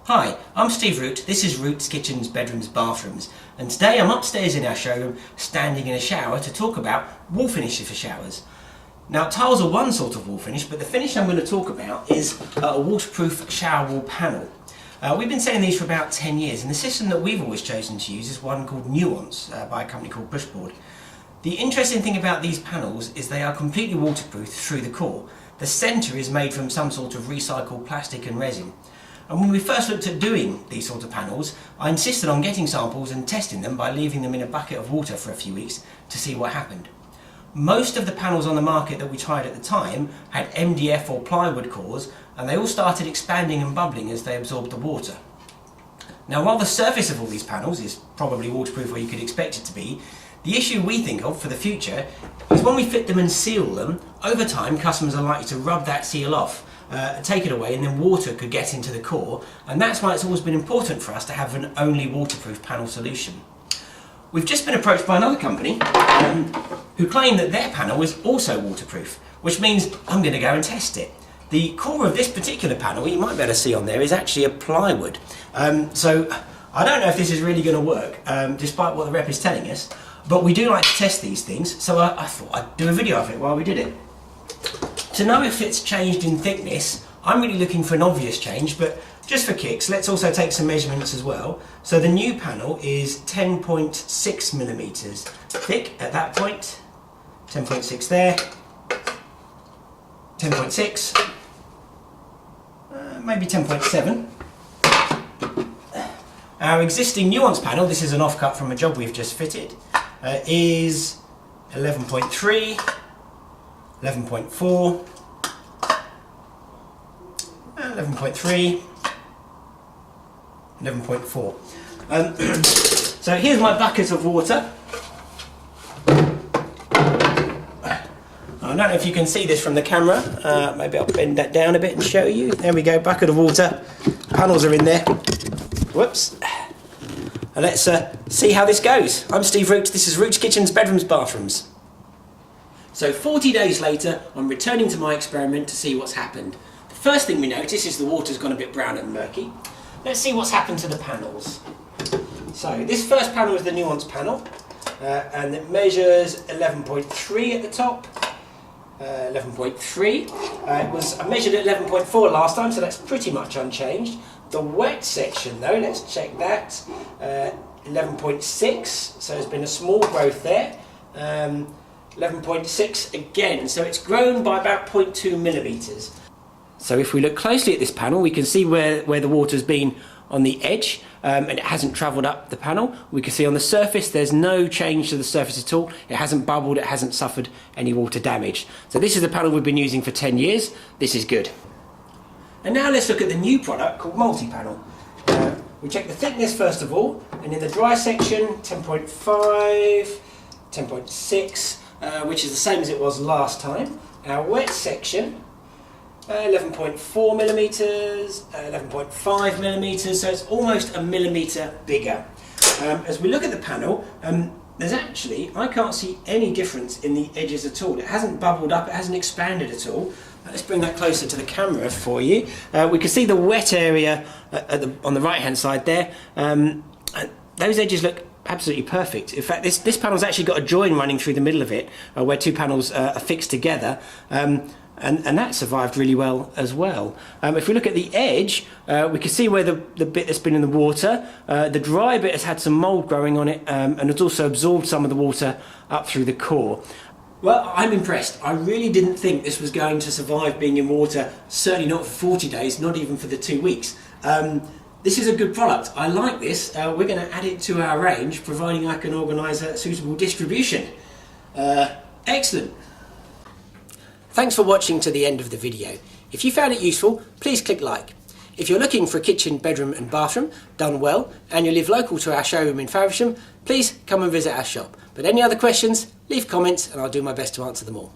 Hi, I'm Steve Root, this is Root's Kitchens, Bedrooms, Bathrooms, and today I'm upstairs in our showroom standing in a shower to talk about wall finishes for showers. Now tiles are one sort of wall finish, but the finish I'm going to talk about is a waterproof shower wall panel. We've been selling these for about 10 years, and the system that we've always chosen to use is one called Nuance by a company called Bushboard. The interesting thing about these panels is they are completely waterproof through the core. The centre is made from some sort of recycled plastic and resin. And when we first looked at doing these sort of panels, I insisted on getting samples and testing them by leaving them in a bucket of water for a few weeks to see what happened. Most of the panels on the market that we tried at the time had MDF or plywood cores, and they all started expanding and bubbling as they absorbed the water. Now, while the surface of all these panels is probably waterproof where you could expect it to be, the issue we think of for the future is when we fit them and seal them, over time customers are likely to rub that seal off, take it away, and then water could get into the core, and that's why it's always been important for us to have an only waterproof panel solution. We've just been approached by another company who claim that their panel is also waterproof, which means I'm going to go and test it. The core of this particular panel, you might be able to see on there, is actually a plywood. So I don't know if this is really going to work, despite what the rep is telling us, but we do like to test these things, so I thought I'd do a video of it while we did it. To know if it's changed in thickness, I'm really looking for an obvious change, but just for kicks, let's also take some measurements as well. So the new panel is 10.6 millimeters thick at that point, 10.6 there, 10.6, maybe 10.7. Our existing Nuance panel, this is an offcut from a job we've just fitted, is 11.3, 11.4, 11.3, 11.4. So here's my bucket of water. I don't know if you can see this from the camera. Maybe I'll bend that down a bit and show you. There we go, bucket of water. Panels are in there. Whoops. And let's see how this goes. I'm Steve Root, this is Root's Kitchens, Bedrooms, Bathrooms. So 40 days later, I'm returning to my experiment to see what's happened. The first thing we notice is the water's gone a bit brown and murky. Let's see what's happened to the panels. So this first panel is the Nuance panel, and it measures 11.3 at the top, 11.3. I measured at 11.4 last time, so that's pretty much unchanged. The wet section though, let's check that, 11.6, so there's been a small growth there. 11.6 again, so it's grown by about 0.2 millimeters. So if we look closely at this panel, we can see where the water's been on the edge, and it hasn't travelled up the panel. We can see on the surface there's no change to the surface at all. It hasn't bubbled, it hasn't suffered any water damage. So this is the panel we've been using for 10 years. This is good. And now let's look at the new product called Multipanel. We check the thickness first of all, and in the dry section 10.5, 10.6, which is the same as it was last time. Our wet section 11.4 millimeters, 11.5 millimeters, so it's almost a millimeter bigger. As we look at the panel, there's actually, I can't see any difference in the edges at all. It hasn't bubbled up, it hasn't expanded at all. Let's bring that closer to the camera for you. We can see the wet area on the right hand side there. Those edges look absolutely perfect. In fact, this panel's actually got a join running through the middle of it, where two panels are fixed together. And that survived really well as well. If we look at the edge, we can see where the bit that's been in the water, the dry bit has had some mould growing on it, and it's also absorbed some of the water up through the core. Well, I'm impressed. I really didn't think this was going to survive being in water, certainly not for 40 days, not even for the 2 weeks. This is a good product. I like this. We're going to add it to our range, providing I can organise a suitable distribution. Excellent. Thanks for watching to the end of the video. If you found it useful, please click like. If you're looking for a kitchen, bedroom and bathroom done well, and you live local to our showroom in Faversham, please come and visit our shop. But any other questions, leave comments and I'll do my best to answer them all.